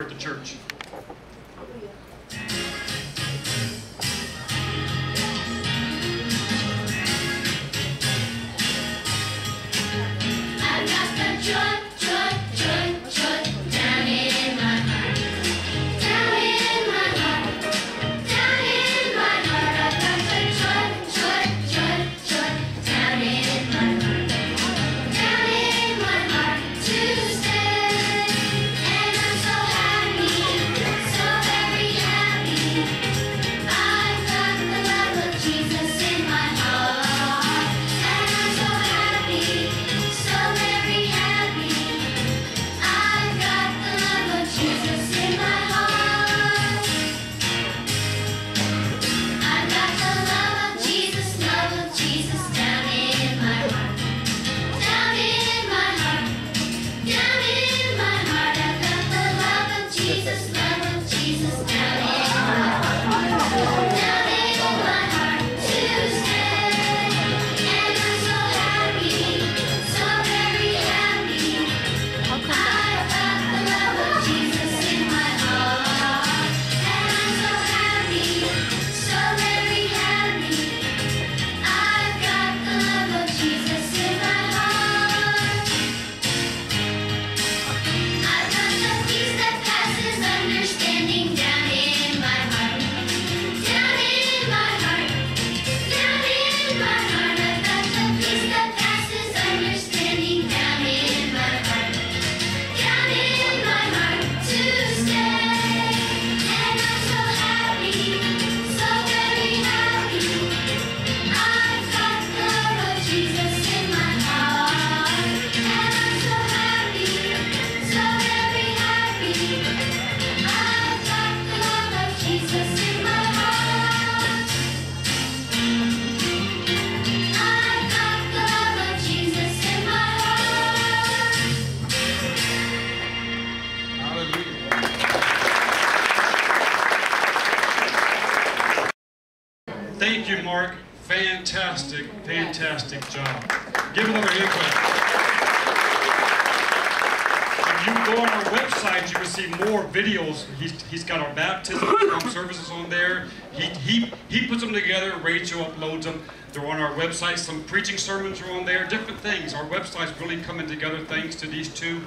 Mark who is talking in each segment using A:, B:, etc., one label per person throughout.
A: at the church.
B: I've got the joy down in my heart, down in my heart, down in my heart. I've got the joy down in my heart to stay. And I'm so happy, so very happy. I've got the love of Jesus in my heart, and I'm so happy, so very happy. I've got the love of Jesus in my heart. I've got the love of Jesus down in my heart, down in my heart, down in my heart. I've got the love of Jesus down in my heart, down in my heart to stay. And I'm so happy, so very happy. I've got the love of Jesus in my heart, and I'm so happy, so very happy. I've got the love of Jesus in my heart. I've got the peace that passes understanding down in my heart, down in my heart, down in my heart. I've got the peace that passes understanding down in my heart, down in my heart to stay. And I'm so happy, so very happy. I've got the love of Jesus in my heart, and I'm so happy, so very happy. I've got the love of Jesus in my heart. I've got the love of Jesus in my heart.
A: Hallelujah. Thank you, Mark. Fantastic job. Give another hand clap. If you go on our website, you can see more videos. He's got our baptism services on there. He puts them together. Rachel uploads them. They're on our website. Some preaching sermons are on there. Different things. Our website's really coming together thanks to these two,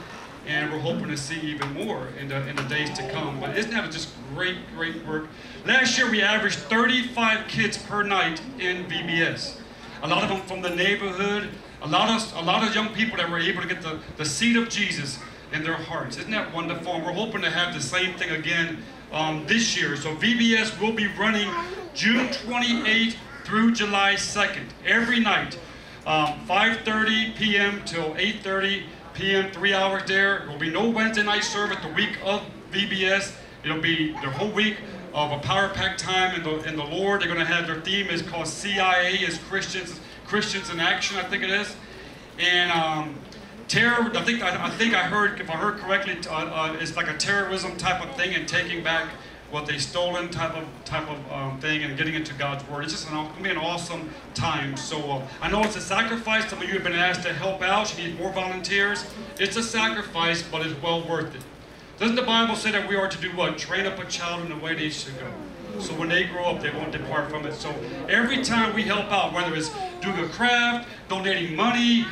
A: and we're hoping to see even more in the days to come. But isn't that just great work? Last year we averaged 35 kids per night in VBS. A lot of them from the neighborhood. A lot of young people that were able to get the seed of Jesus in their hearts. Isn't that wonderful? And we're hoping to have the same thing again this year. So VBS will be running June 28th through July 2nd, every night, 5:30 p.m. till 8:30 p.m., 3 hours there. There will be no Wednesday night service the week of VBS. It'll be the whole week of a power pack time in the Lord. They're going to have their theme is called CIA, is Christians in Action, I think it is. And terror, I think I heard, if I heard correctly, it's like a terrorism type of thing and taking back what they stolen type of thing and getting into God's Word. It's just going to be an awesome time. So I know it's a sacrifice. Some of you have been asked to help out. You need more volunteers. It's a sacrifice, but it's well worth it. Doesn't the Bible say that we are to do what? Train up a child in the way they should go. So when they grow up, they won't depart from it. So every time we help out, whether it's doing a craft, donating money,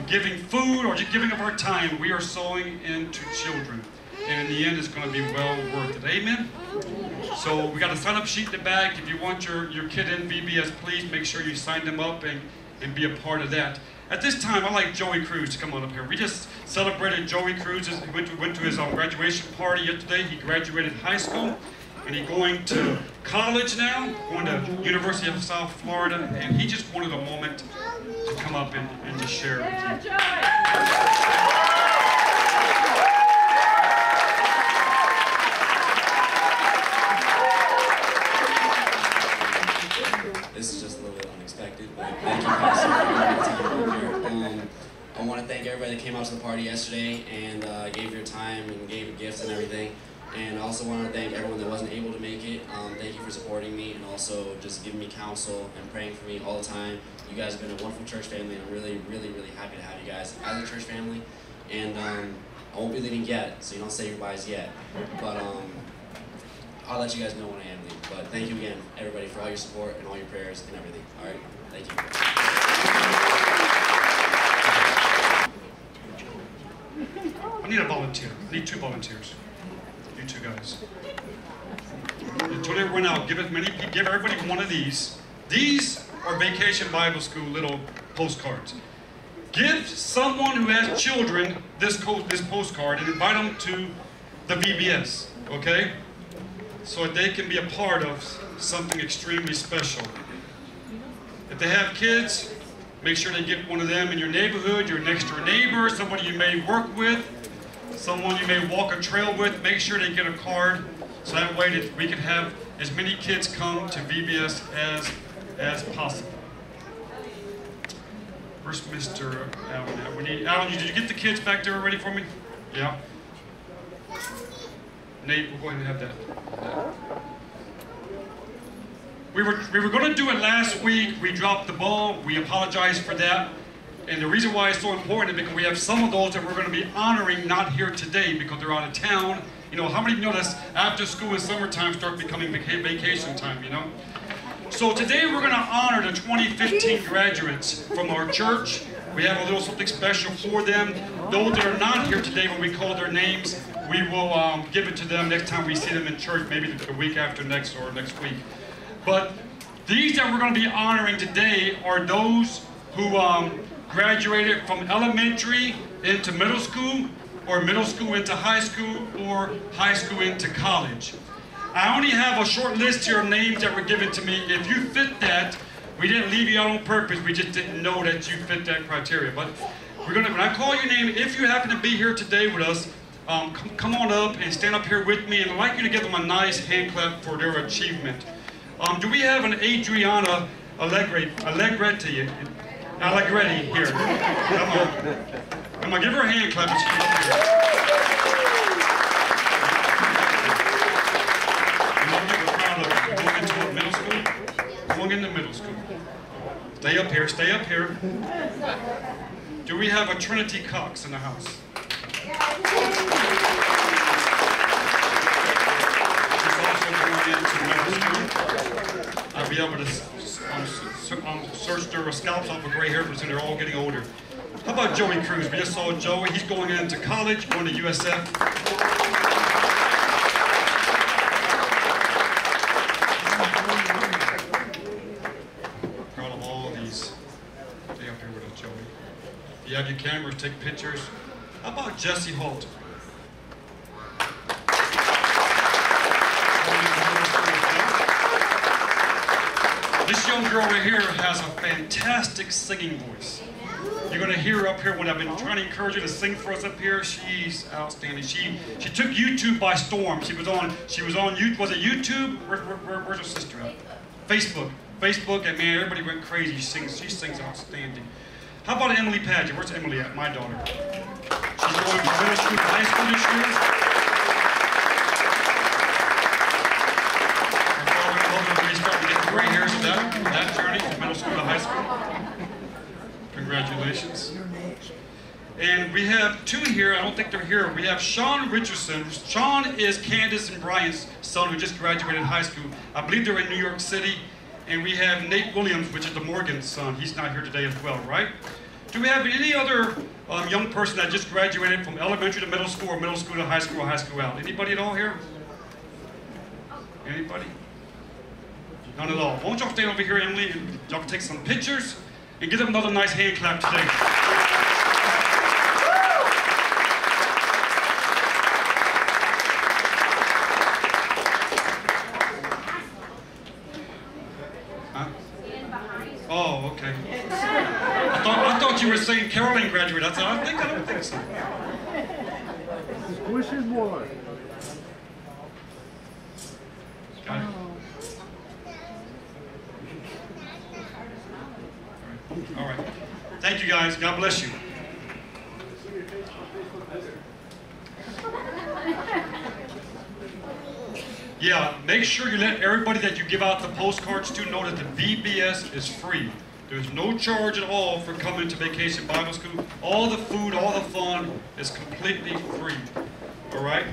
A: giving food, or just giving up our time, we are sowing into children. And in the end, it's going to be well worth it. Amen? So we got a sign-up sheet in the back. If you want your kid in VBS, please make sure you sign them up and be a part of that. At this time, I'd like Joey Cruz to come on up here. We just celebrated Joey Cruz. He went to his graduation party yesterday. He graduated high school, and he's going to college now, going to University of South Florida, and he just wanted a moment to come up and just share with you.
C: This is just a little bit unexpected, but thank you, Pastor, for giving me time up here. I want to thank everybody that came out to the party yesterday and gave your time and gave gifts and everything. And I also want to thank everyone that wasn't able to make it. Thank you for supporting me and also just giving me counsel and praying for me all the time. You guys have been a wonderful church family, and I'm really happy to have you guys as a church family. And I won't be leaving yet, so you don't say your buys yet. But I'll let you guys know when I am leaving. But thank you again, everybody, for all your support and all your prayers and everything. All right, thank you.
A: I need a volunteer. I need 2 volunteers. You 2 guys. Until they run out, give everybody one of these. These are Vacation Bible School little postcards. Give someone who has children this postcard and invite them to the VBS, okay? So that they can be a part of something extremely special. If they have kids, make sure they get one of them in your neighborhood, your next door neighbor, somebody you may work with, someone you may walk a trail with. Make sure they get a card so that way that we can have as many kids come to VBS as possible. Where's Mr. Allen at? Alan, did you get the kids back there ready for me? Yeah? Nate, we'll go ahead and have that. We were going to do it last week. We dropped the ball. We apologize for that. And the reason why it's so important is because we have some of those that we're going to be honoring not here today because they're out of town. You know, how many of you know that after school and summertime start becoming vacation time, you know? So today we're going to honor the 2015 graduates from our church. We have a little something special for them. Those that are not here today, when we call their names, we will give it to them next time we see them in church, maybe the week after next or next week. But these that we're going to be honoring today are those who graduated from elementary into middle school, or middle school into high school, or high school into college. I only have a short list here of names that were given to me. If you fit that, we didn't leave you out on purpose, we just didn't know that you fit that criteria. But we're gonna, when I call your name, if you happen to be here today with us, come on up and stand up here with me, and I'd like you to give them a nice hand clap for their achievement. Do we have an Adriana Allegretti here? Come on. Come on, give her a hand clap. Going into middle school. Stay up here, stay up here. Do we have a Trinity Cox in the house? She's also going into middle school. I'll be able to search their scalps off of gray hair because they're all getting older. How about Joey Cruz? We just saw Joey. He's going into college, going to USF. You have your cameras, take pictures. How about Jesse Holt? This young girl right here has a fantastic singing voice. You're going to hear her up here when I've been trying to encourage her to sing for us up here. She's outstanding. She took YouTube by storm. She was on YouTube. Was it YouTube? Where's her sister at? Facebook, and man, everybody went crazy. She sings outstanding. How about Emily Padgett? Where's Emily at? My daughter. She's going from middle school to high school this year. Her father and mother are starting to get the gray hairs of that journey from middle school to high school. Congratulations. And we have 2 here. I don't think they're here. We have Sean Richardson. Sean is Candace and Brian's son who just graduated high school. I believe they're in New York City. And we have Nate Williams, which is the Morgan's son. He's not here today as well, right? Do we have any other young person that just graduated from elementary to middle school, or middle school to high school, or high school out? Anybody at all here? Anybody? None at all. Won't y'all stand over here, Emily, and y'all take some pictures and give them another nice hand clap today. Oh, okay. I thought you were saying Caroline graduated. I don't think so.
D: Push it more.
A: Got it. All right. Thank you, guys. God bless you. Yeah, make sure you let everybody that you give out the postcards to know that the VBS is free. There's no charge at all for coming to Vacation Bible School. All the food, all the fun is completely free. All right?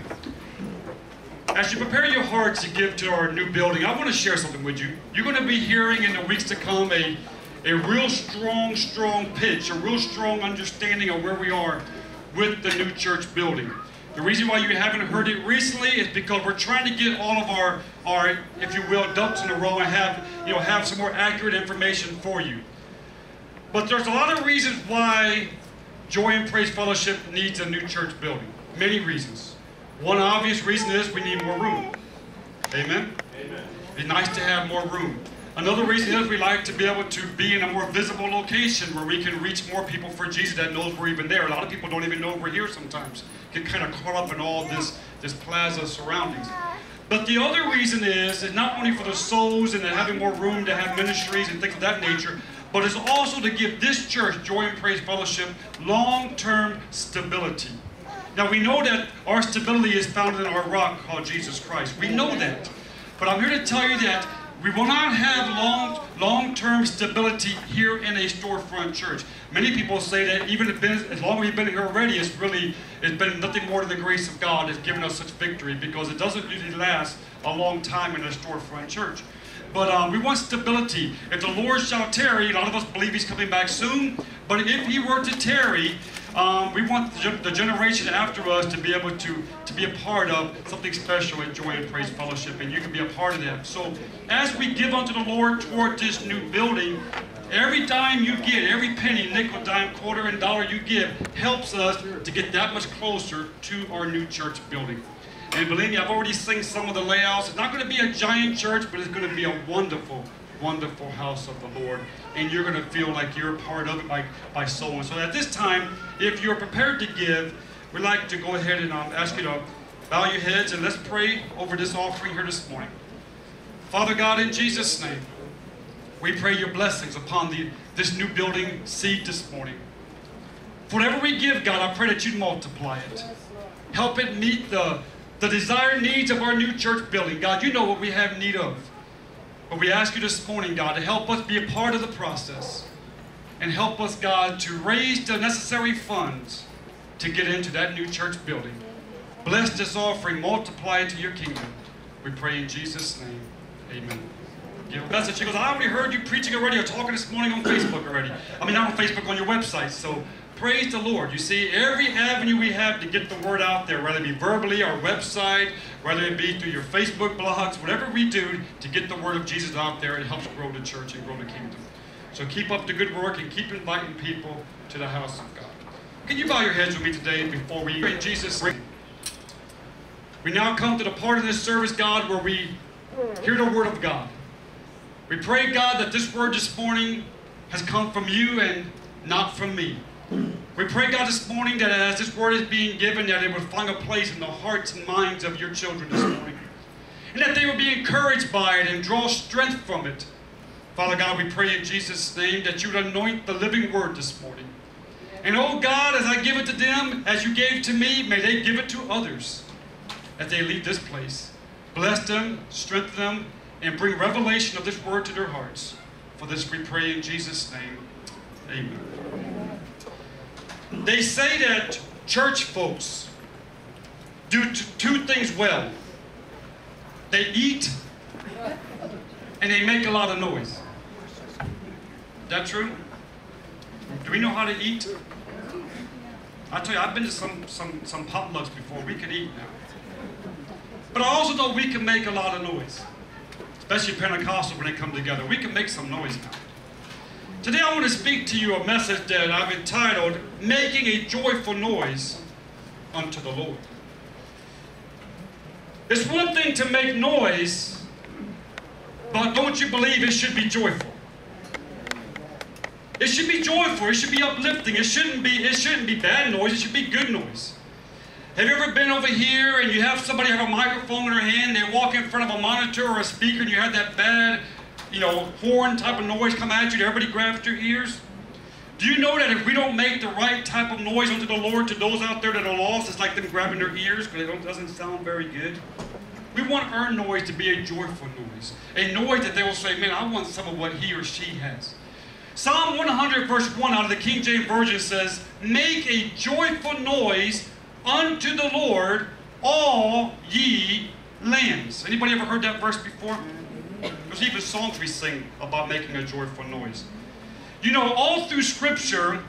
A: As you prepare your hearts to give to our new building, I want to share something with you. You're going to be hearing in the weeks to come a real strong pitch, a real strong understanding of where we are with the new church building. The reason why you haven't heard it recently is because we're trying to get all of our, if you will, ducks in a row and have some more accurate information for you. But there's a lot of reasons why Joy and Praise Fellowship needs a new church building. Many reasons. One obvious reason is we need more room. Amen? Amen. It'd be nice to have more room. Another reason is we like to be able to be in a more visible location where we can reach more people for Jesus that knows we're even there. A lot of people don't even know we're here sometimes. Get kind of caught up in all this plaza surroundings. But the other reason is not only for the souls and having more room to have ministries and things of that nature, but it's also to give this church, Joy and Praise Fellowship, long-term stability. Now we know that our stability is founded in our rock called Jesus Christ. We know that. But I'm here to tell you that we will not have long-term stability here in a storefront church. Many people say that even as long as we've been here already, it's been nothing more than the grace of God that's given us such victory, because it doesn't usually last a long time in a storefront church. But we want stability. If the Lord shall tarry, a lot of us believe He's coming back soon, but if He were to tarry, we want the generation after us to be able to be a part of something special at Joy and Praise Fellowship, and you can be a part of that. So as we give unto the Lord toward this new building, every dime you get, every penny, nickel, dime, quarter, and dollar you give helps us to get that much closer to our new church building. And believe me, I've already seen some of the layouts. It's not going to be a giant church, but it's going to be a wonderful, wonderful house of the Lord. And you're going to feel like you're a part of it by sowing. So at this time, if you're prepared to give, we'd like to go ahead and ask you to bow your heads and let's pray over this offering here this morning. Father God, in Jesus' name, we pray your blessings upon this new building seed this morning. For whatever we give, God, I pray that you'd multiply it. Help it meet the desired needs of our new church building. God, you know what we have need of. But we ask you this morning, God, to help us be a part of the process. And help us, God, to raise the necessary funds to get into that new church building. Bless this offering, multiply it to your kingdom. We pray in Jesus' name. Amen. Give a message. She goes, I already heard you preaching already or talking this morning on Facebook already. I mean, not on Facebook, on your website. So praise the Lord. You see, every avenue we have to get the word out there, whether it be verbally, our website, whether it be through your Facebook blogs, whatever we do to get the word of Jesus out there, it helps grow the church and grow the kingdom. So keep up the good work and keep inviting people to the house of God. Can you bow your heads with me today before we pray in Jesus' name? We now come to the part of this service, God, where we hear the word of God. We pray, God, that this word this morning has come from you and not from me. We pray, God, this morning that as this word is being given, that it will find a place in the hearts and minds of your children this morning. And that they will be encouraged by it and draw strength from it. Father God, we pray in Jesus' name that you would anoint the living word this morning. And oh God, as I give it to them, as you gave to me, may they give it to others as they leave this place. Bless them, strengthen them, and bring revelation of this word to their hearts. For this we pray in Jesus' name. Amen. They say that church folks do two things well. They eat and they make a lot of noise. Is that true? Do we know how to eat? I tell you, I've been to some potlucks before. We can eat now. But I also know we can make a lot of noise. Especially Pentecostal when they come together. We can make some noise now. Today I want to speak to you a message that I've entitled, Making a Joyful Noise unto the Lord. It's one thing to make noise, but don't you believe it should be joyful? It should be joyful. It should be uplifting. It shouldn't be bad noise. It should be good noise. Have you ever been over here and you have somebody have a microphone in their hand, they walk in front of a monitor or a speaker and you have that bad, horn type of noise come at you, everybody grabs their ears? Do you know that if we don't make the right type of noise unto the Lord to those out there that are lost, it's like them grabbing their ears because it doesn't sound very good? We want our noise to be a joyful noise. A noise that they will say, man, I want some of what he or she has. Psalm 100 verse 1 out of the King James Version says, "Make a joyful noise unto the Lord, all ye lands." Anybody ever heard that verse before? There's even songs we sing about making a joyful noise. You know, all through Scripture,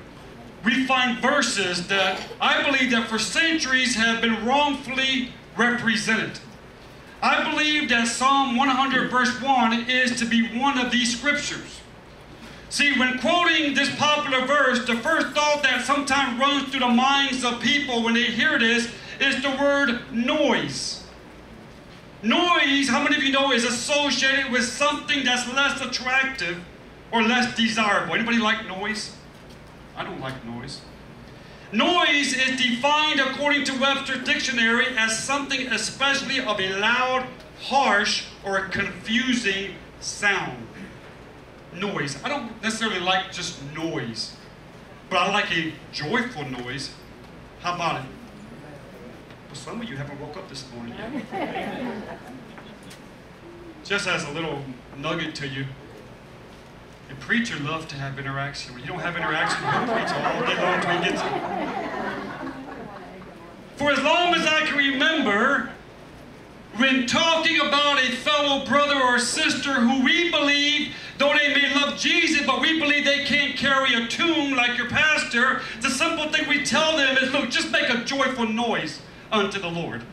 A: we find verses that I believe that for centuries have been wrongfully represented. I believe that Psalm 100 verse 1 is to be one of these scriptures. See, when quoting this popular verse, the first thought that sometimes runs through the minds of people when they hear this is the word noise. Noise, how many of you know, is associated with something that's less attractive or less desirable? Anybody like noise? I don't like noise. Noise is defined according to Webster's dictionary as something especially of a loud, harsh, or a confusing sound. Noise. I don't necessarily like just noise, but I like a joyful noise. How about it? Well, some of you haven't woke up this morning yet. Just as a little nugget to you, a preacher loves to have interaction. When you don't have interaction, you preach all day long until he gets it. For as long as I can remember, when talking about a fellow brother or sister who we believe, though they may love Jesus, but we believe they can't carry a tune like your pastor, the simple thing we tell them is, look, just make a joyful noise unto the Lord.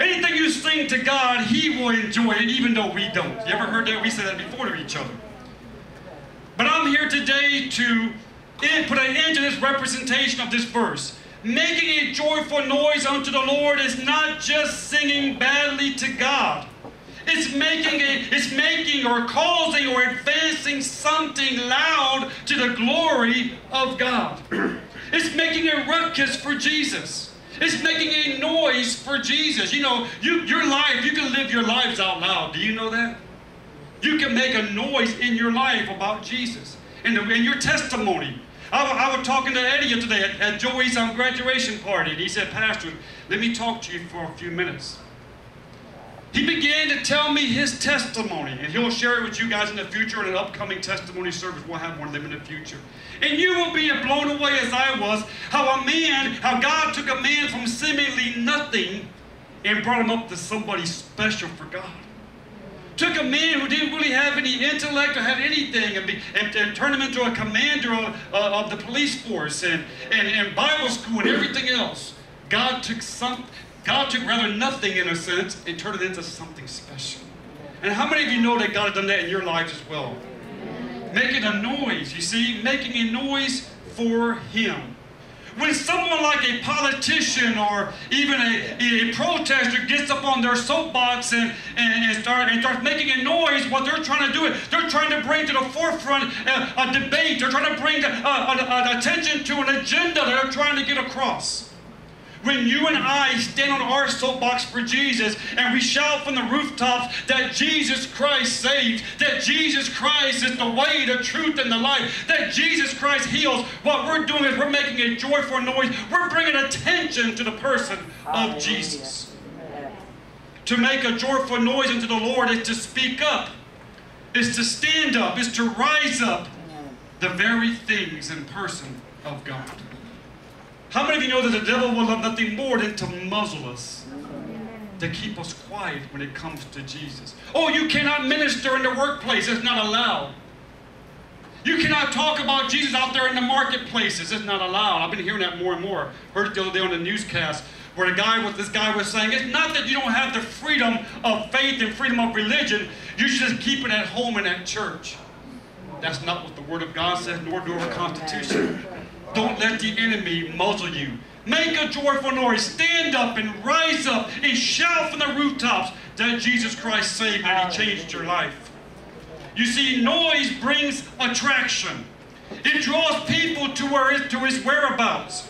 A: Anything you sing to God, He will enjoy it, even though we don't. You ever heard that? We say that before to each other. But I'm here today to put an end to this representation of this verse. Making a joyful noise unto the Lord is not just singing badly to God. It's making or causing or advancing something loud to the glory of God. It's making a ruckus for Jesus. It's making a noise for Jesus. You know, your life, you can live your lives out loud. Do you know that? You can make a noise in your life about Jesus and your testimony. I was talking to Eddie today at Joey's graduation party, and he said, "Pastor, let me talk to you for a few minutes." He began to tell me his testimony, and he'll share it with you guys in the future in an upcoming testimony service. We'll have one of them in the future. And you will be blown away as I was, how God took a man from seemingly nothing and brought him up to somebody special for God. Took a man who didn't really have any intellect or have anything and turned him into a commander of the police force and Bible school and everything else. God took rather nothing in a sense and turned it into something special. And how many of you know that God has done that in your lives as well? Making a noise, you see, making a noise for Him. When someone like a politician or even a protester gets up on their soapbox and starts making a noise, what they're trying to do is they're trying to bring to the forefront a debate. They're trying to bring attention to an agenda that they're trying to get across. When you and I stand on our soapbox for Jesus and we shout from the rooftops that Jesus Christ saved, that Jesus Christ is the way, the truth, and the life, that Jesus Christ heals, what we're doing is we're making a joyful noise. We're bringing attention to the person of Jesus. To make a joyful noise unto the Lord is to speak up, is to stand up, is to rise up the very things and person of God. How many of you know that the devil will love nothing more than to muzzle us, to keep us quiet when it comes to Jesus? Oh, you cannot minister in the workplace. It's not allowed. You cannot talk about Jesus out there in the marketplaces. It's not allowed. I've been hearing that more and more. Heard it the other day on the newscast where this guy was saying, it's not that you don't have the freedom of faith and freedom of religion. You should just keep it at home and at church. That's not what the Word of God says, nor do our Constitution. Don't let the enemy muzzle you. Make a joyful noise. Stand up and rise up and shout from the rooftops that Jesus Christ saved and He changed your life. You see, noise brings attraction. It draws people to His whereabouts,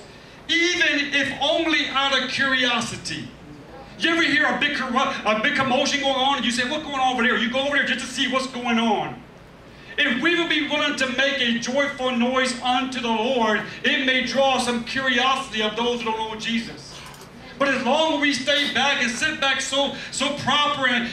A: even if only out of curiosity. You ever hear a big commotion going on and you say, what's going on over there? You go over there just to see what's going on. If we will be willing to make a joyful noise unto the Lord, it may draw some curiosity of those who don't know Jesus. But as long as we stay back and sit back so proper and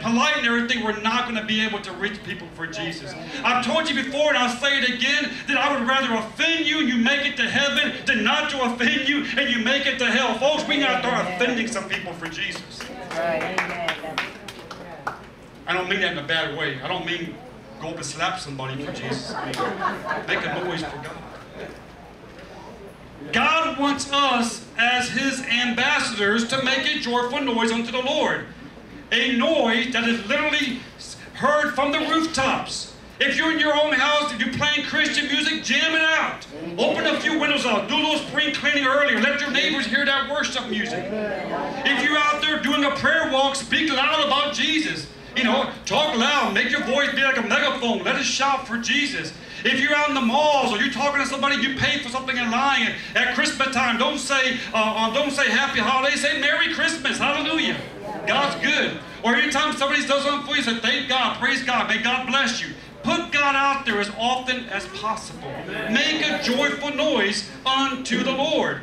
A: polite and everything, we're not going to be able to reach people for Jesus. I've told you before, and I'll say it again, that I would rather offend you and you make it to heaven than not to offend you and you make it to hell. Folks, we got to start offending some people for Jesus. I don't mean that in a bad way. I don't mean go up and slap somebody for Jesus. I mean, make a noise for God. God wants us as His ambassadors to make a joyful noise unto the Lord. A noise that is literally heard from the rooftops. If you're in your own house, if you're playing Christian music, jam it out. Open a few windows out. Do a little spring cleaning earlier. Let your neighbors hear that worship music. If you're out there doing a prayer walk, speak loud about Jesus. You know, talk loud. Make your voice be like a megaphone. Let us shout for Jesus. If you're out in the malls or you're talking to somebody, you pay for something in line, and at Christmas time, don't say Happy Holidays, say Merry Christmas, Hallelujah. God's good. Or anytime somebody does something for you, say thank God, praise God, may God bless you. Put God out there as often as possible. Make a joyful noise unto the Lord.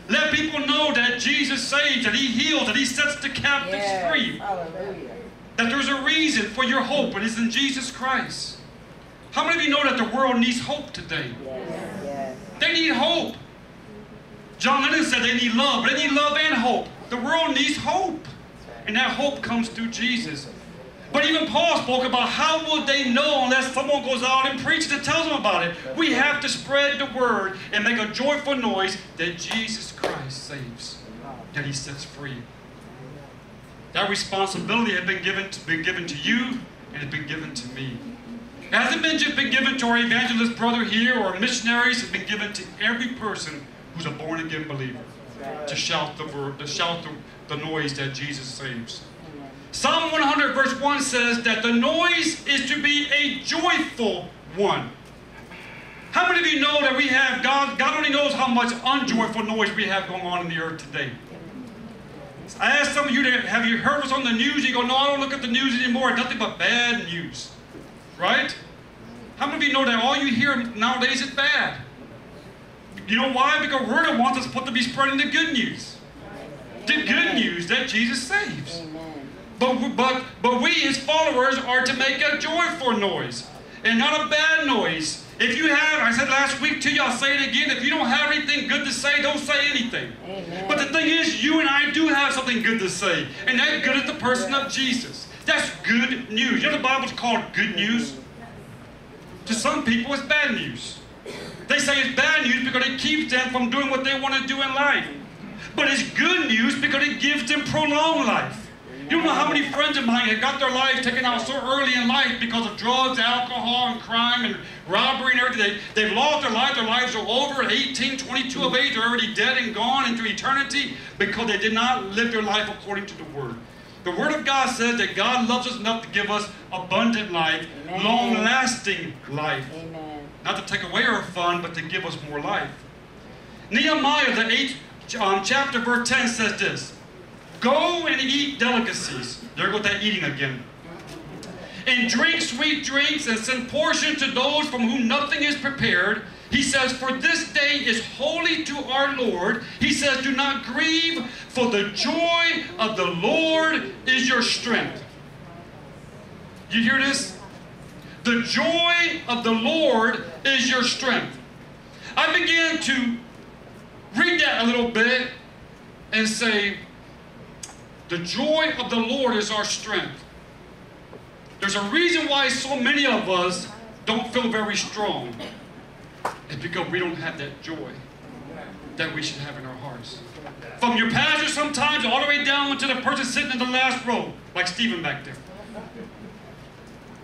A: Let people know that Jesus saves, that He heals, that He sets the captives free.
D: Hallelujah.
A: That there's a reason for your hope, and it's in Jesus Christ. How many of you know that the world needs hope today?
D: Yes.
A: They need hope. John Lennon said they need love, but they need love and hope. The world needs hope. And that hope comes through Jesus. But even Paul spoke about how will they know unless someone goes out and preaches and tells them about it. We have to spread the word and make a joyful noise that Jesus Christ saves, that He sets free. That responsibility has been given to you, and it's been given to me. It hasn't just been given to our evangelist brother here or missionaries. It's been given to every person who's a born-again believer to shout the word, to shout the noise that Jesus saves. Psalm 100 verse 1 says that the noise is to be a joyful one. How many of you know that we have, God only knows how much unjoyful noise we have going on in the earth today. I asked some of you, have you heard what's on the news? You go, no, I don't look at the news anymore. Nothing but bad news. Right? How many of you know that all you hear nowadays is bad? You know why? Because we're the ones that's supposed to be spreading the good news. The good news that Jesus saves. But we, His followers, are to make a joyful noise and not a bad noise. If you have, I said last week to you, I'll say it again, if you don't have anything good to say, don't say anything.
D: Amen.
A: But the thing is, you and I do have something good to say. And that good is the person of Jesus. That's good news. You know the Bible's called good news? To some people, it's bad news. They say it's bad news because it keeps them from doing what they want to do in life. But it's good news because it gives them prolonged life. You don't know how many friends of mine have got their lives taken out so early in life because of drugs, alcohol, and crime, and robbery and everything. They've lost their life. Their lives are over at 18, 22 of age. They're already dead and gone into eternity because they did not live their life according to the Word. The Word of God says that God loves us enough to give us abundant life, long-lasting life.
D: Amen.
A: Not to take away our fun, but to give us more life. Nehemiah, the 8th chapter, verse 10 says this. Go and eat delicacies. There goes that eating again. And drink sweet drinks and send portions to those from whom nothing is prepared. He says, for this day is holy to our Lord. He says, do not grieve, for the joy of the Lord is your strength. You hear this? The joy of the Lord is your strength. I began to read that a little bit and say, the joy of the Lord is our strength. There's a reason why so many of us don't feel very strong. It's because we don't have that joy that we should have in our hearts. From your pastor sometimes all the way down to the person sitting in the last row, like Stephen back there.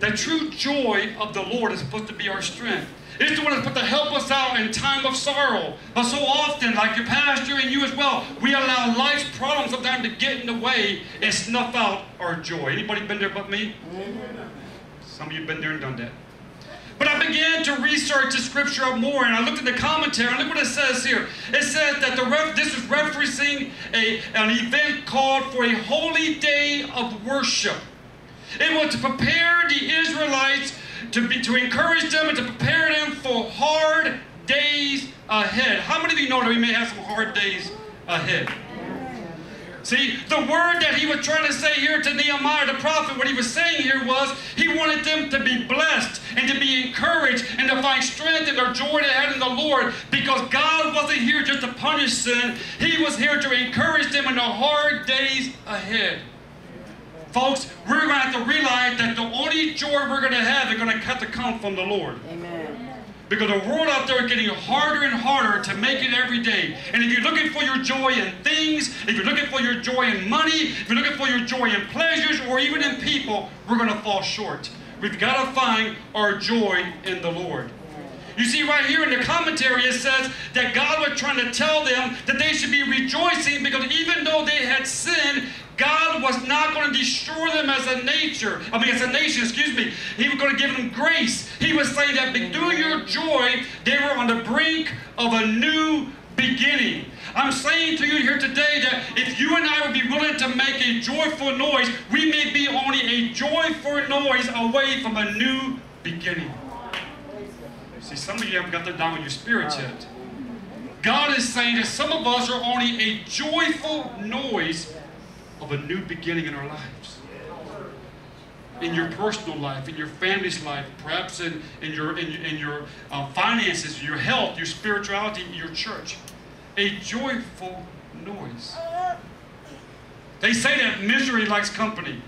A: The true joy of the Lord is supposed to be our strength. It's the one that's supposed to help us out in time of sorrow. But so often, like your pastor and you as well, we allow life's problems sometimes to get in the way and snuff out our joy. Anybody been there but me? Some of you have been there and done that. But I began to research the scripture more, and I looked at the commentary, and look what it says here. It says that this is referencing an event called for a holy day of worship. It was to prepare the Israelites, to encourage them and to prepare them for hard days ahead. How many of you know that we may have some hard days ahead. See, the word that he was trying to say here to Nehemiah, the prophet, what he was saying here was he wanted them to be blessed and to be encouraged and to find strength and their joy they had in the Lord, because God wasn't here just to punish sin. He was here to encourage them in the hard days ahead. Folks, we're going to have to realize that the only joy we're going to have is going to have to come from the Lord.
D: Amen.
A: Because the world out there is getting harder and harder to make it every day. And if you're looking for your joy in things, if you're looking for your joy in money, if you're looking for your joy in pleasures or even in people, we're going to fall short. We've got to find our joy in the Lord. You see right here in the commentary it says that God was trying to tell them that they should be rejoicing because even though they had sinned, God was not going to destroy them as a nation. He was going to give them grace. He was saying that through your joy, they were on the brink of a new beginning. I'm saying to you here today that if you and I would be willing to make a joyful noise, we may be only a joyful noise away from a new beginning. See, some of you haven't got that down in your spirit yet. God is saying that some of us are only a joyful noise of a new beginning in our lives. In your personal life, in your family's life, perhaps in your finances, your health, your spirituality, your church. A joyful noise. They say that misery likes company.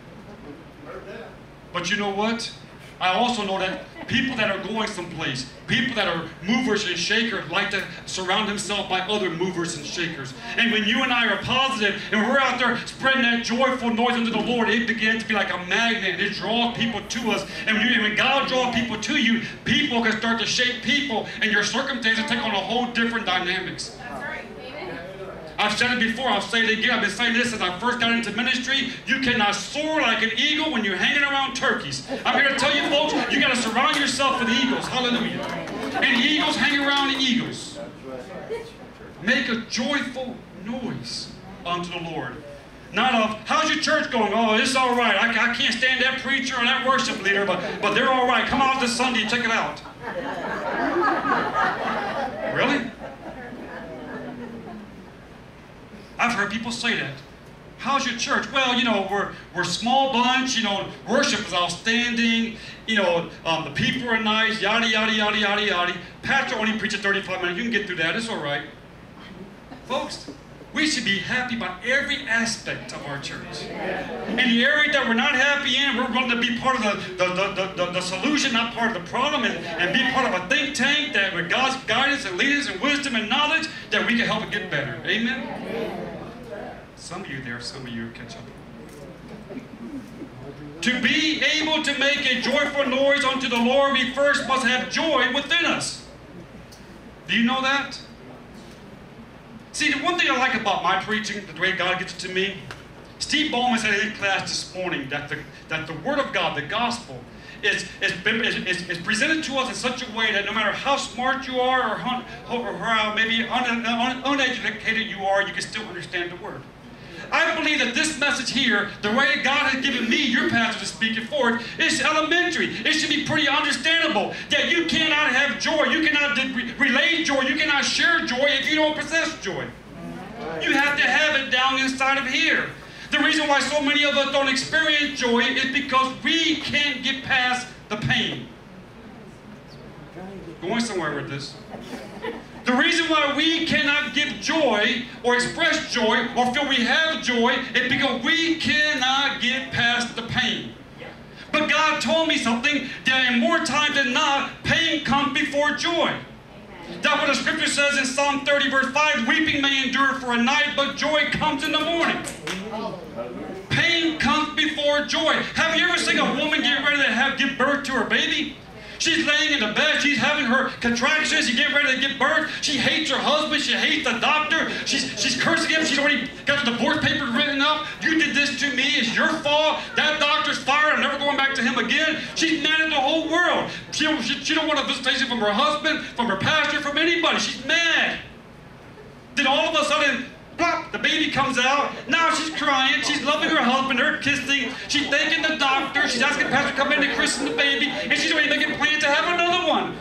A: But you know what? I also know that people that are going someplace, people that are movers and shakers, like to surround themselves by other movers and shakers. And when you and I are positive and we're out there spreading that joyful noise unto the Lord, it begins to be like a magnet. It draws people to us. And when God draws people to you, people can start to shape people, and your circumstances take on a whole different dynamics. I've said it before, I'll say it again. I've been saying this since I first got into ministry. You cannot soar like an eagle when you're hanging around turkeys. I'm here to tell you folks, you got to surround yourself with eagles. Hallelujah. And eagles hang around the eagles. Make a joyful noise unto the Lord. Not of, how's your church going? Oh, it's all right. I can't stand that preacher or that worship leader, but they're all right. Come out this Sunday and check it out. Really? I've heard people say that. How's your church? Well, you know, we're a small bunch, you know, worship is outstanding, you know, the people are nice, yada, yada, yada, yada, yada. Pastor only preaches 35 minutes. You can get through that. It's all right. Folks, we should be happy about every aspect of our church. And the area that we're not happy in, we're going to be part of the solution, not part of the problem, and be part of a think tank that with God's guidance and leaders and wisdom and knowledge, that we can help it get better. Amen? Some of you there, some of you catch up. To be able to make a joyful noise unto the Lord, we first must have joy within us. Do you know that? See, the one thing I like about my preaching, the way God gets it to me, Steve Bowman said in class this morning that the Word of God, the Gospel, is presented to us in such a way that no matter how smart you are or how maybe uneducated you are, you can still understand the Word. I believe that this message here, the way God has given me, your pastor, to speak it forth, is elementary. It should be pretty understandable that you cannot have joy, you cannot relay joy, you cannot share joy if you don't possess joy. You have to have it down inside of here. The reason why so many of us don't experience joy is because we can't get past the pain. Going somewhere with this. The reason why we cannot give joy or express joy or feel we have joy is because we cannot get past the pain. But God told me something that in more times than not, pain comes before joy. That's what the scripture says in Psalm 30 verse 5, weeping may endure for a night, but joy comes in the morning. Pain comes before joy. Have you ever seen a woman get ready to give birth to her baby? She's laying in the bed, she's having her contractions, she's getting ready to give birth. She hates her husband, she hates the doctor, she's cursing him, she's already got the divorce papers written up. You did this to me, it's your fault, that doctor's fired, I'm never going back to him again. She's mad at the whole world. She don't want a visitation from her husband, from her pastor, from anybody. She's mad. Then all of a sudden, plop, the baby comes out. Now she's crying. She's loving her husband. They're kissing. She's thanking the doctor. She's asking the pastor to come in to christen the baby. And she's already making plans to have another one.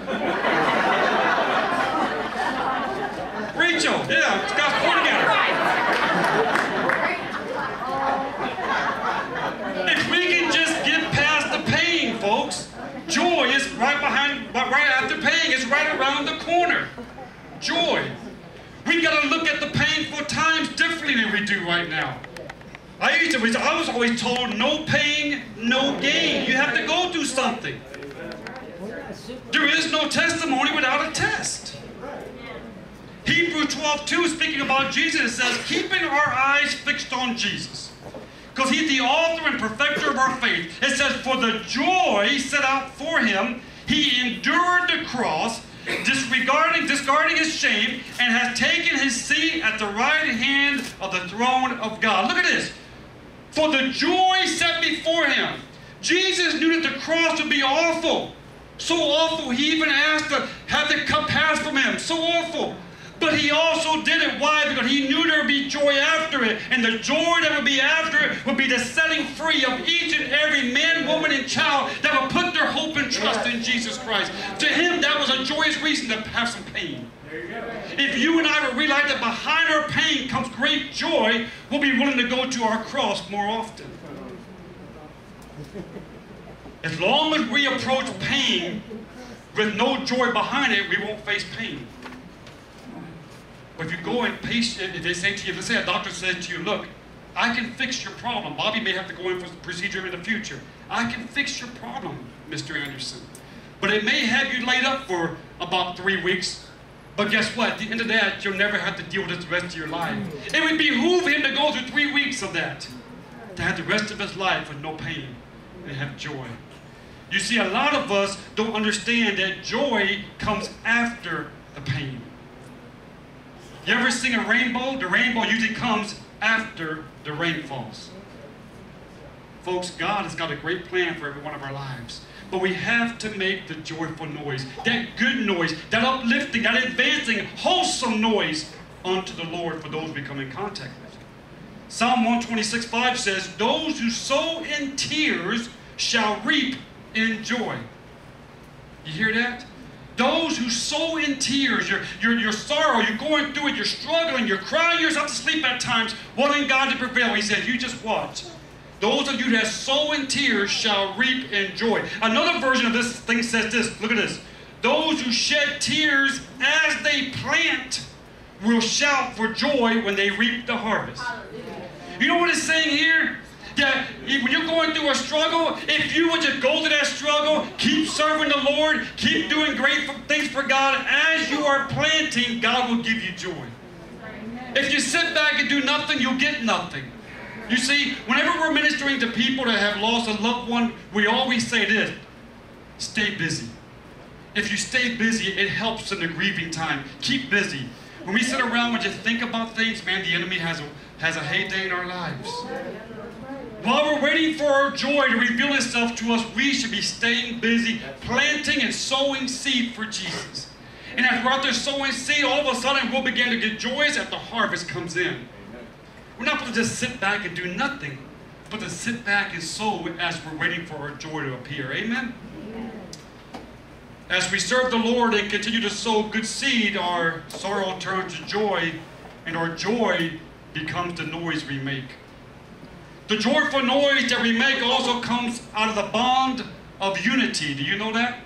A: Rachel, yeah, it's God's point again. is right around the corner. Joy. We got to look at the painful times differently than we do right now. I was always told, no pain, no gain. You have to go through something. There is no testimony without a test. Hebrews 12:2, speaking about Jesus, it says, keeping our eyes fixed on Jesus, because he's the author and perfecter of our faith. It says, for the joy set out for him, he endured the cross, disregarding his shame, and has taken his seat at the right hand of the throne of God. Look at this. For the joy set before him. Jesus knew that the cross would be awful. So awful, he even asked to have the cup passed from him. So awful. But he also did it. Why? Because he knew there would be joy after it. And the joy that would be after it would be the setting free of each and every man, woman, and child that would put their hope and trust in Jesus Christ. To him, that was a joyous reason to have some pain. If you and I would realize that behind our pain comes great joy, we'll be willing to go to our cross more often. As long as we approach pain with no joy behind it, we won't face pain. But if you go and if they say to you, let's say a doctor says to you, look, I can fix your problem. Bobby may have to go in for a procedure in the future. I can fix your problem, Mr. Anderson. But it may have you laid up for about 3 weeks. But guess what? At the end of that, you'll never have to deal with it the rest of your life. It would behoove him to go through 3 weeks of that, to have the rest of his life with no pain and have joy. You see, a lot of us don't understand that joy comes after the pain. You ever sing a rainbow? The rainbow usually comes after the rain falls. Folks, God has got a great plan for every one of our lives. But we have to make the joyful noise, that good noise, that uplifting, that advancing, wholesome noise unto the Lord for those we come in contact with. Psalm 126:5 says, those who sow in tears shall reap in joy. You hear that? Those who sow in tears, your sorrow, you're going through it, you're struggling, you're crying yourself to sleep at times, wanting God to prevail. He said, you just watch. Those of you that sow in tears shall reap in joy. Another version of this thing says this. Look at this. Those who shed tears as they plant will shout for joy when they reap the harvest. You know what it's saying here? That when you're going through a struggle, if you would just go to that struggle, keep serving the Lord, keep doing great things for God, as you are planting, God will give you joy. If you sit back and do nothing, you'll get nothing. You see, whenever we're ministering to people that have lost a loved one, we always say this, stay busy. If you stay busy, it helps in the grieving time. Keep busy. When we sit around and just think about things, man, the enemy has a heyday in our lives. While we're waiting for our joy to reveal itself to us, we should be staying busy, planting and sowing seed for Jesus. And as we're out there sowing seed, all of a sudden we'll begin to get joyous as the harvest comes in. We're not going to just sit back and do nothing, but to sit back and sow as we're waiting for our joy to appear. Amen? As we serve the Lord and continue to sow good seed, our sorrow turns to joy, and our joy becomes the noise we make. The joyful noise that we make also comes out of the bond of unity. Do you know that?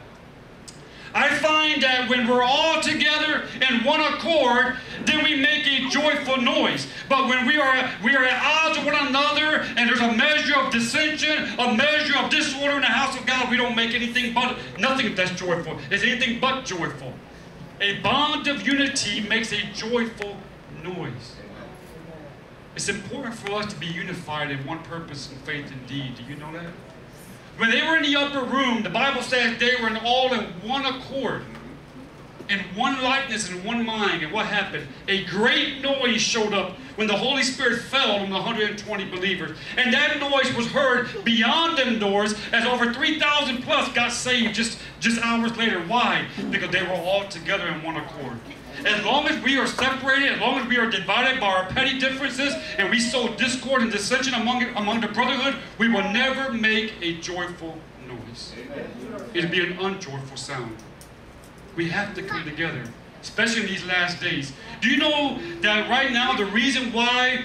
A: I find that when we're all together in one accord, then we make a joyful noise. But when we are at odds with one another, and there's a measure of dissension, a measure of disorder in the house of God, we don't make anything but, nothing that's joyful. It's anything but joyful. A bond of unity makes a joyful noise. It's important for us to be unified in one purpose and faith and deed. Do you know that? When they were in the upper room, the Bible says they were all in one accord, in one likeness and one mind. And what happened? A great noise showed up when the Holy Spirit fell on the 120 believers. And that noise was heard beyond them doors as over 3,000 plus got saved just hours later. Why? Because they were all together in one accord. As long as we are separated, as long as we are divided by our petty differences, and we sow discord and dissension among the brotherhood, we will never make a joyful noise. It'll be an unjoyful sound. We have to come together, especially in these last days. Do you know that right now the reason why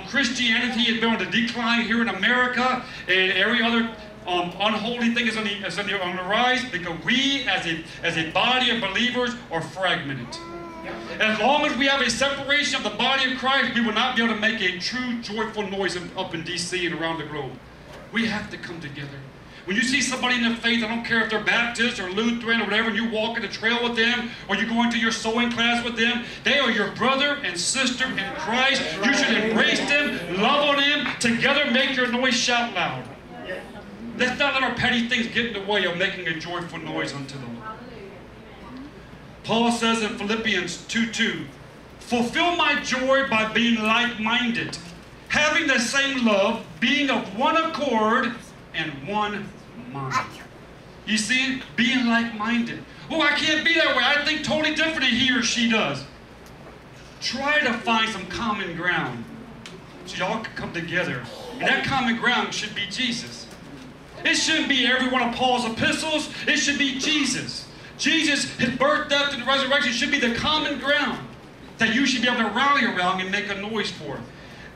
A: Christianity has been on the decline here in America and every other unholy thing is on the rise, because we as a body of believers are fragmented. As long as we have a separation of the body of Christ, we will not be able to make a true joyful noise up in D.C. and around the globe. We have to come together. When you see somebody in the faith, I don't care if they're Baptist or Lutheran or whatever, and you walk in the trail with them, or you go into your sewing class with them, they are your brother and sister in Christ. You should embrace them, love on them, together make your noise shout loud. Let's not let our petty things get in the way of making a joyful noise unto the Lord. Paul says in Philippians 2:2, fulfill my joy by being like-minded, having the same love, being of one accord and one mind. You see, being like-minded. Oh, I can't be that way. I think totally different than he or she does. Try to find some common ground so y'all can come together. And that common ground should be Jesus. It shouldn't be every one of Paul's epistles. It should be Jesus. Jesus, his birth, death, and resurrection should be the common ground that you should be able to rally around and make a noise for.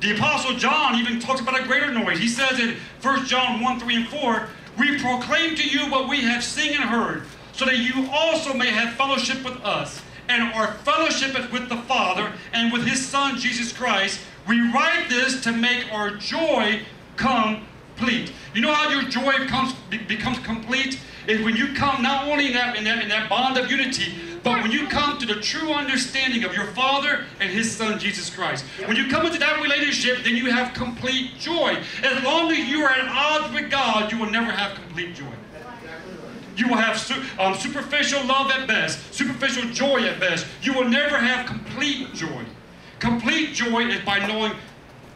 A: The Apostle John even talks about a greater noise. He says in 1 John 1, 3, and 4, we proclaim to you what we have seen and heard, so that you also may have fellowship with us. And our fellowship is with the Father and with His Son, Jesus Christ. We write this to make our joy complete. You know how your joy becomes complete? Is when you come not only in that bond of unity, but when you come to the true understanding of your Father and His Son, Jesus Christ. When you come into that relationship, then you have complete joy. As long as you are at odds with God, you will never have complete joy. You will have superficial love at best, superficial joy at best. You will never have complete joy. Complete joy is by knowing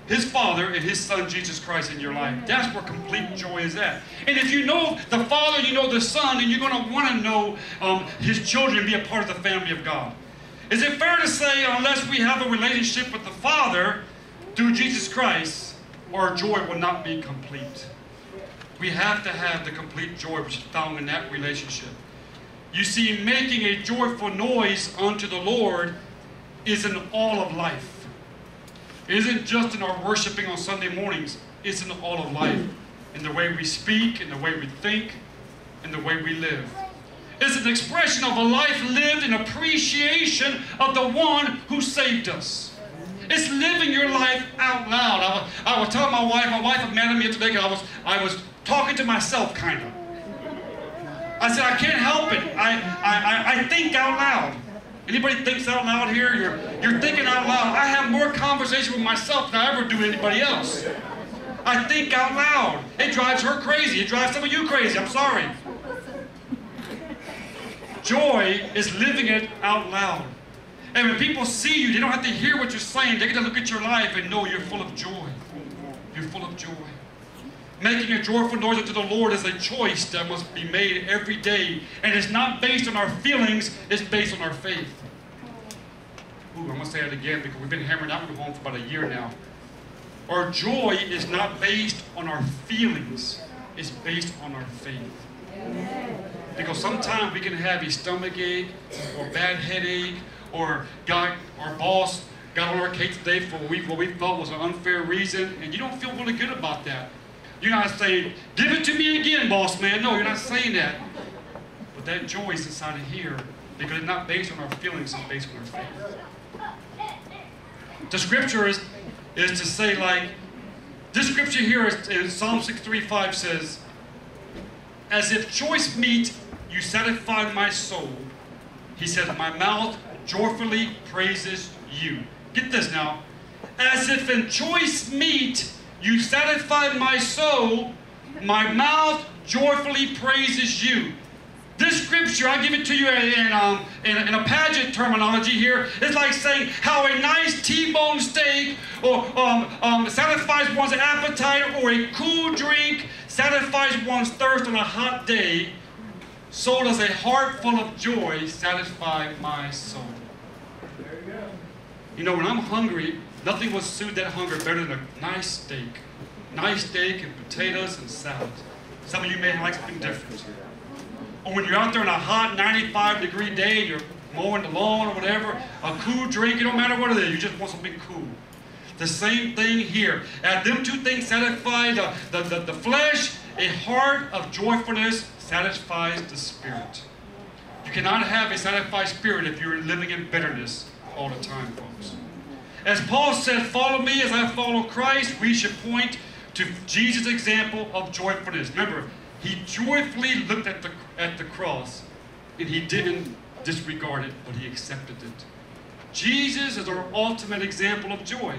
A: His Father and His Son, Jesus Christ, in your life. That's where complete joy is at. And if you know the Father, you know the Son, then you're going to want to know His children and be a part of the family of God. Is it fair to say, unless we have a relationship with the Father through Jesus Christ, our joy will not be complete? We have to have the complete joy which is found in that relationship. You see, making a joyful noise unto the Lord is in all of life. It isn't just in our worshiping on Sunday mornings. It's in all of life. In the way we speak, in the way we think, in the way we live. It's an expression of a life lived in appreciation of the one who saved us. It's living your life out loud. I was telling my wife was mad at me today because I was talking to myself, kind of. I said, I can't help it. I think out loud. Anybody thinks out loud here? You're thinking out loud. I have more conversation with myself than I ever do with anybody else. I think out loud. It drives her crazy. It drives some of you crazy. I'm sorry. Joy is living it out loud. And when people see you, they don't have to hear what you're saying. They get to look at your life and know you're full of joy. You're full of joy. Making a joyful noise unto the Lord is a choice that must be made every day. And it's not based on our feelings, it's based on our faith. Ooh, I'm going to say that again because we've been hammering out home for about a year now. Our joy is not based on our feelings, it's based on our faith. Because sometimes we can have a stomach ache or bad headache, or our boss got on our case today for what we thought was an unfair reason, and you don't feel really good about that. You're not saying, give it to me again, boss man. No, you're not saying that. But that joy is inside of here because it's not based on our feelings, it's based on our faith. The scripture is to say, like, this scripture here is in Psalm 63:5 says, as if choice meat you satisfy my soul. He says, my mouth joyfully praises you. Get this now. As if in choice meat you satisfy my soul, my mouth joyfully praises you. This scripture, I'll give it to you in a pageant terminology here. It's like saying how a nice T-bone steak or satisfies one's appetite, or a cool drink satisfies one's thirst on a hot day. So does a heart full of joy satisfy my soul. There you go. You know, when I'm hungry, nothing will soothe that hunger better than a nice steak. Nice steak and potatoes and salad. Some of you may like something different. Or when you're out there on a hot 95-degree day and you're mowing the lawn or whatever, a cool drink, it don't matter what it is, you just want something cool. The same thing here. As them two things satisfy the flesh, A heart of joyfulness satisfies the spirit. You cannot have a satisfied spirit if you're living in bitterness all the time, folks. As Paul said, follow me as I follow Christ, we should point to Jesus' example of joyfulness. Remember, he joyfully looked at the cross, and he didn't disregard it, but he accepted it. Jesus is our ultimate example of joy.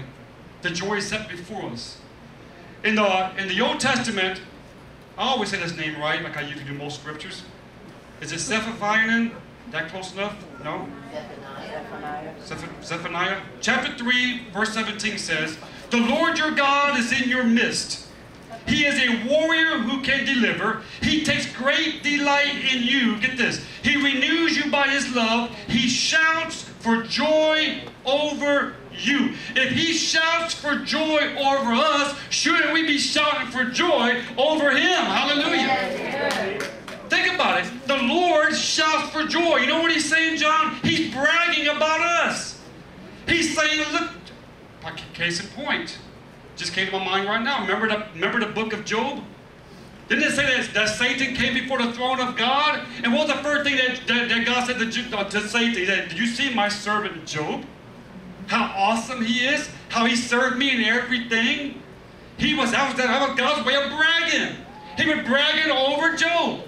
A: The joy set before us. In the Old Testament, I always say this name right, like I usually do most scriptures. Is it Zephaniah? That close enough? No? Zephaniah. Chapter 3, verse 17 says, "The Lord your God is in your midst. He is a warrior who can deliver. He takes great delight in you." Get this. "He renews you by his love. He shouts for joy over you." If he shouts for joy over us, shouldn't we be shouting for joy over him? Hallelujah. Think about it. The Lord shouts for joy. You know what he's saying, John? He's bragging about us. He's saying, look, case in point. Just came to my mind right now. Remember the book of Job? Didn't it say that Satan came before the throne of God? And what was the first thing that God said to Satan? He said, "Did you see my servant Job? How awesome he is? How he served me in everything?" That was God's way of bragging. He was bragging over Job.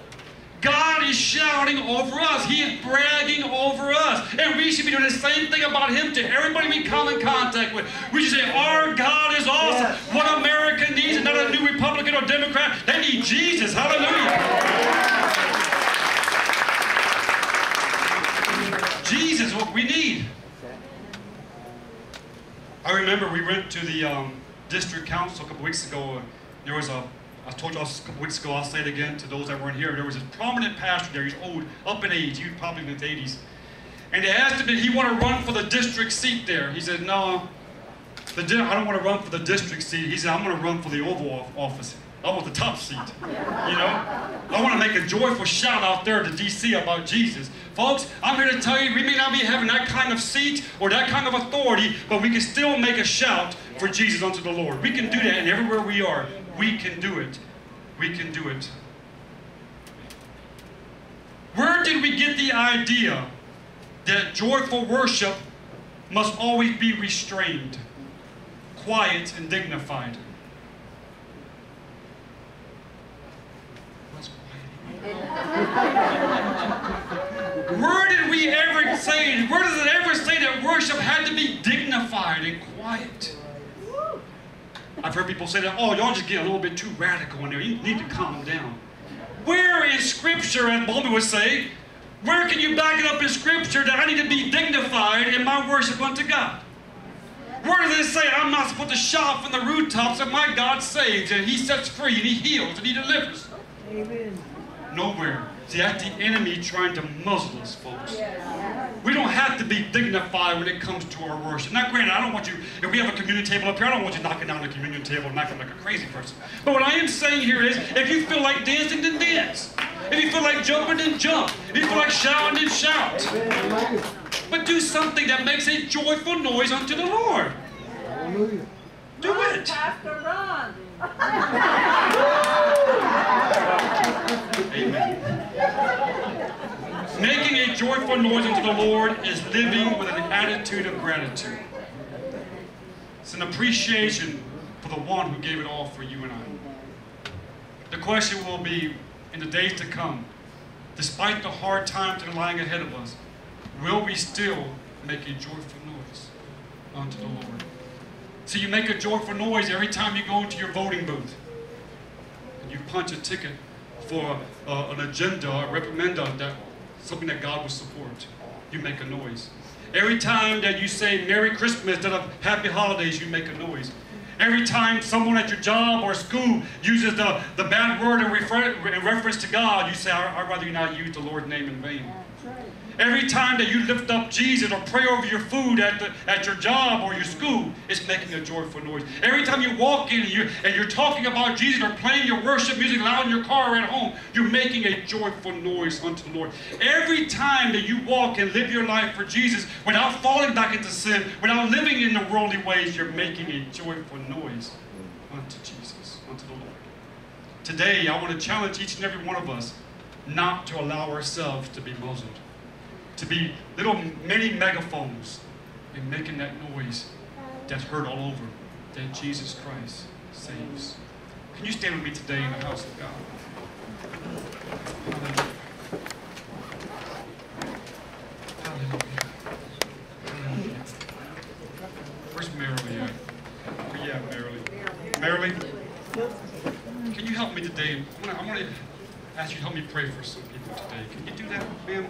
A: God is shouting over us. He is bragging over us. And we should be doing the same thing about him to everybody we come in contact with. We should say, our God is awesome. Yes. What America needs is not a new Republican or Democrat. They need Jesus. Hallelujah. Jesus is what we need. I remember we went to the district council a couple weeks ago. There was I told you a couple weeks ago, I'll say it again to those that weren't here. There was this prominent pastor there. He's old, up in age. He was probably in his 80s. And they asked him, did he want to run for the district seat there? He said, no, I don't want to run for the district seat. He said, I'm going to run for the Oval Office. I want the top seat. You know? I want to make a joyful shout out there to D.C. about Jesus. Folks, I'm here to tell you, we may not be having that kind of seat or that kind of authority, but we can still make a shout for Jesus unto the Lord. We can do that, and everywhere we are, we can do it. We can do it. Where did we get the idea that joyful worship must always be restrained, quiet, and dignified? What's quiet? Where did we ever say, where does it ever say that worship had to be dignified and quiet? I've heard people say that, oh, y'all just get a little bit too radical in there. You need to calm down. Where in Scripture, as Bobby would say, where can you back it up in Scripture that I need to be dignified in my worship unto God? Where does it say I'm not supposed to shout from the rooftops that my God saves and he sets free and he heals and he delivers? Amen. Nowhere. See, that's the enemy trying to muzzle us, folks. We don't have to be dignified when it comes to our worship. Now, granted, I don't want you, if we have a communion table up here, I don't want you knocking down the communion table and knocking like a crazy person. But what I am saying here is, if you feel like dancing, then dance. If you feel like jumping, then jump. If you feel like shouting, then shout. But do something that makes a joyful noise unto the Lord. Hallelujah. Do it.
D: Pastor Ron.
A: Amen. Making a joyful noise unto the Lord is living with an attitude of gratitude. It's an appreciation for the one who gave it all for you and I. The question will be, in the days to come, despite the hard times that are lying ahead of us, will we still make a joyful noise unto the Lord? So you make a joyful noise every time you go into your voting booth and you punch a ticket for an agenda, a reprimanda, something that God will support. You make a noise. Every time that you say Merry Christmas instead of Happy Holidays, you make a noise. Every time someone at your job or school uses the bad word in reference to God, you say, I'd rather you not use the Lord's name in vain. Every time that you lift up Jesus or pray over your food at your job or your school, it's making a joyful noise. Every time you walk in and you're talking about Jesus or playing your worship music loud in your car or at home, you're making a joyful noise unto the Lord. Every time that you walk and live your life for Jesus without falling back into sin, without living in the worldly ways, you're making a joyful noise unto Jesus, unto the Lord. Today, I want to challenge each and every one of us not to allow ourselves to be muzzled, to be little mini megaphones and making that noise that's heard all over, that Jesus Christ saves. Can you stand with me today in the house of God? Hallelujah. Hallelujah. Hallelujah. Where's Marilee at? Where you at, Marilee? Marilee? Can you help me today? I want to ask you to help me pray for some people today. Can you do that, ma'am?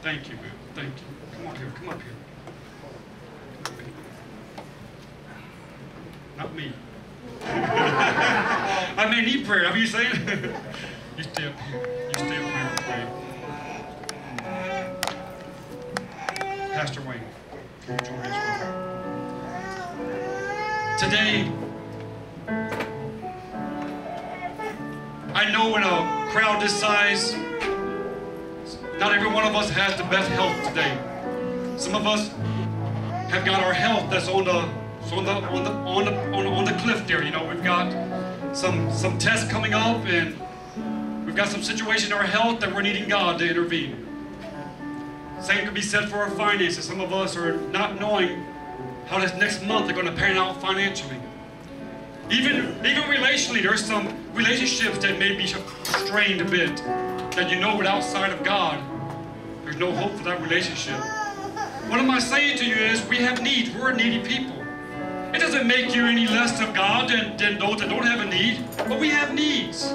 A: Thank you, ma'am. Thank you. Come on here. Come up here. Not me. I may need prayer. How are you saying? You stay up here. You stay up here and pray. Pastor Wayne, can you join us with me? Today, I know in a crowd this size, not every one of us has the best health today. Some of us have got our health that's on the cliff there. You know, we've got some tests coming up, and we've got some situation in our health that we're needing God to intervene. Same could be said for our finances. Some of us are not knowing how this next month are going to pan out financially. Even relationally, there's some relationships that may be strained a bit, that you know without outside of God, there's no hope for that relationship. What am I saying to you is we have needs. We're needy people. It doesn't make you any less of God than those that don't have a need, but we have needs.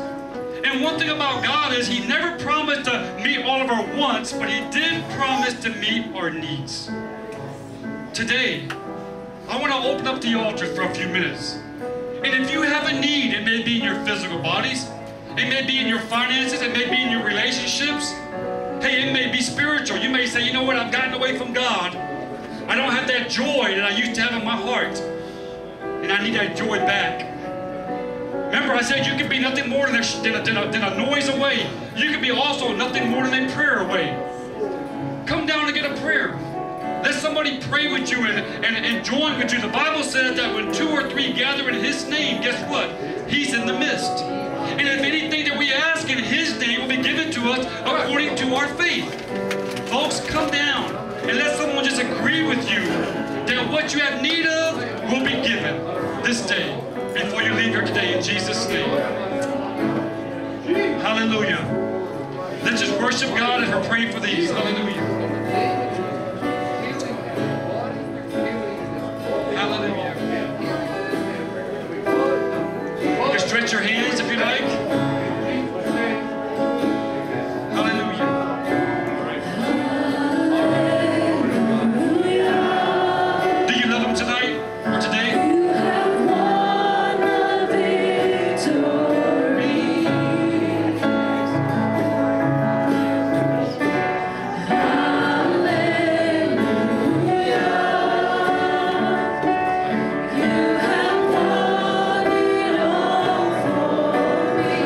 A: And one thing about God is He never promised to meet all of our wants, but He did promise to meet our needs. Today, I want to open up the altar for a few minutes. And if you have a need, it may be in your physical bodies, it may be in your finances, it may be in your relationships. Hey, it may be spiritual. You may say, you know what, I've gotten away from God. I don't have that joy that I used to have in my heart. And I need that joy back. Remember, I said you can be nothing more than a noise away. You can be also nothing more than a prayer away. Come down and get a prayer. Let somebody pray with you and join with you. The Bible says that when 2 or 3 gather in His name, guess what? He's in the midst. And if anything that we ask in His name will be given to us according to our faith. Folks, come down and let someone just agree with you that what you have need of will be given this day before you leave here today in Jesus' name. Hallelujah. Let's just worship God and we're praying for these. Hallelujah. Hallelujah. You can stretch your hands if you like. Hallelujah. Do you love Him tonight or today?
D: You have won it all for me.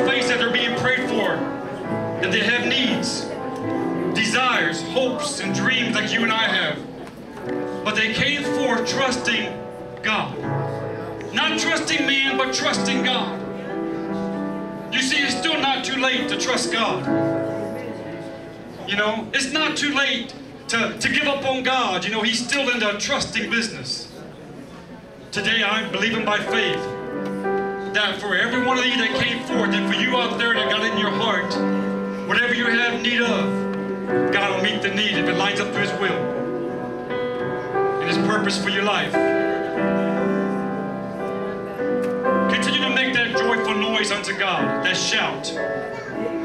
A: face that they're being prayed for, that they have needs, desires, hopes, and dreams like you and I have. But they came forth trusting God. Not trusting man, but trusting God. You see, it's still not too late to trust God. You know, it's not too late to give up on God. You know, He's still in the trusting business. Today, I'm believing by faith that for every one of you that came forth, and for you out there that got in your heart, whatever you have need of, God will meet the need if it lines up to His will and His purpose for your life. Continue to make that joyful noise unto God, that shout.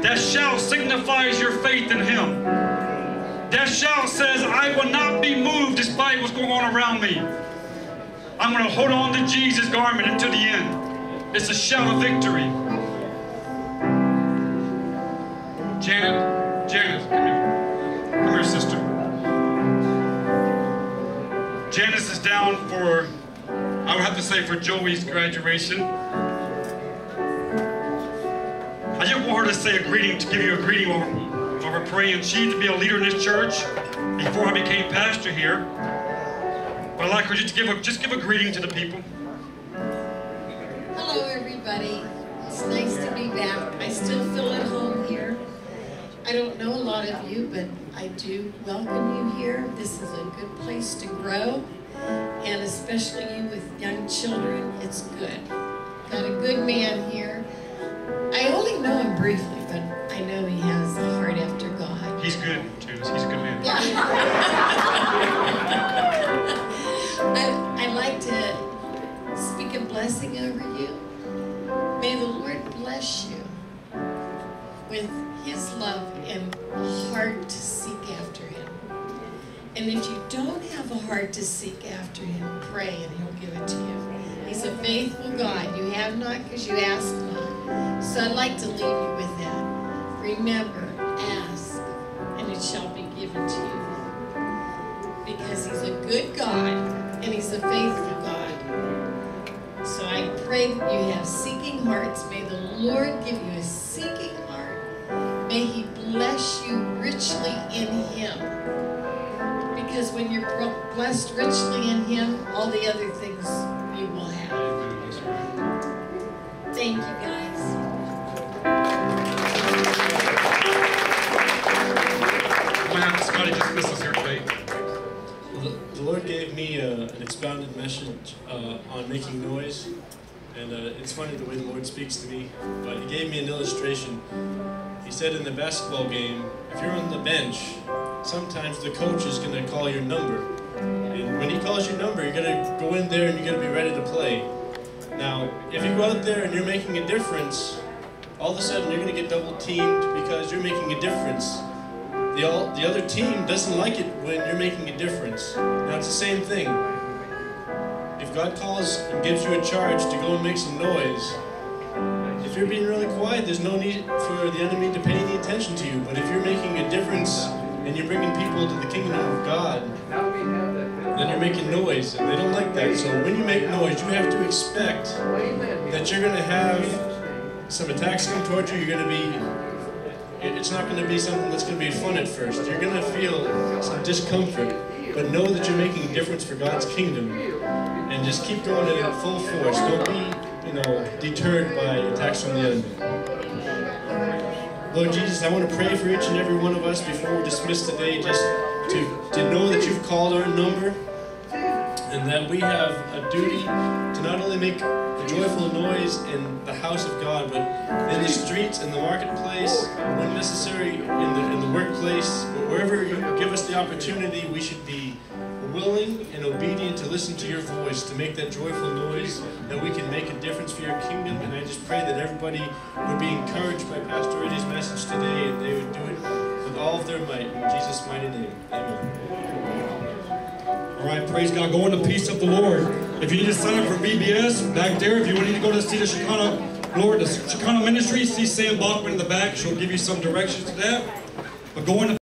A: That shout signifies your faith in Him. That shout says, I will not be moved despite what's going on around me. I'm going to hold on to Jesus' garment until the end. It's a shout of victory. Janet, come here. Come here, sister. Janice is down for, I would have to say, for Joey's graduation. I just want her to say a greeting, to give you a greeting while we're praying. She used to be a leader in this church before I became pastor here. But I'd like her just to give a greeting to the people.
D: Hello, everybody. It's nice to be back. I still feel at home here. I don't know a lot of you, but I do welcome you here. This is a good place to grow, and especially you with young children, it's good. Got a good man here. I only know him briefly, but I know he has a heart after God.
A: He's good, Janice. He's a good man.
D: Yeah. I like to speak a blessing over you. May the Lord bless you with His love and a heart to seek after Him. And if you don't have a heart to seek after Him, pray and He'll give it to you. He's a faithful God. You have not because you ask not. So I'd like to leave you with that. Remember, ask, and it shall be given to you. Because He's a good God, and He's a faithful God. So I pray that you have seeking hearts. May the Lord give you a seeking heart. May He bless you richly in Him. Because when you're blessed richly in Him, all the other things you will have. Thank you, guys.
A: I'm going to have Scotty dismiss us here today.
E: Well, the Lord gave me an expounded message on making noise. And it's funny the way the Lord speaks to me. But He gave me an illustration. He said in the basketball game, if you're on the bench, sometimes the coach is going to call your number. And when he calls your number, you're going to go in there and you're going to be ready to play. Now, if you go out there and you're making a difference, all of a sudden you're going to get double teamed because you're making a difference. The other team doesn't like it when you're making a difference. Now, it's the same thing. If God calls and gives you a charge to go and make some noise, if you're being really quiet, there's no need for the enemy to pay any attention to you. But if you're making a difference and you're bringing people to the kingdom of God, then you're making noise, and they don't like that. So when you make noise, you have to expect that you're going to have some attacks come towards you. You're going to be, it's not going to be something that's going to be fun at first. You're going to feel some discomfort, but know that you're making a difference for God's kingdom, and just keep going at full force. Don't be, deterred by attacks from the enemy. Lord Jesus, I want to pray for each and every one of us before we're dismissed today, just to know that you've called our number, and that we have a duty to not only make a joyful noise in the house of God, but in the streets, in the marketplace, when necessary, in the workplace, wherever you give us the opportunity, we should be willing and obedient to listen to your voice, to make that joyful noise, that we can make a difference for your kingdom. And I just pray that everybody would be encouraged by Pastor Eddie's message today, and they would do it with all of their might. In Jesus' mighty name, amen.
A: All right, praise God. Go in the peace of the Lord. If you need to sign up for VBS, back there. If you need to go to see the Shekinah Ministry, see Sam Bachman in the back. She'll give you some directions to that. But go in the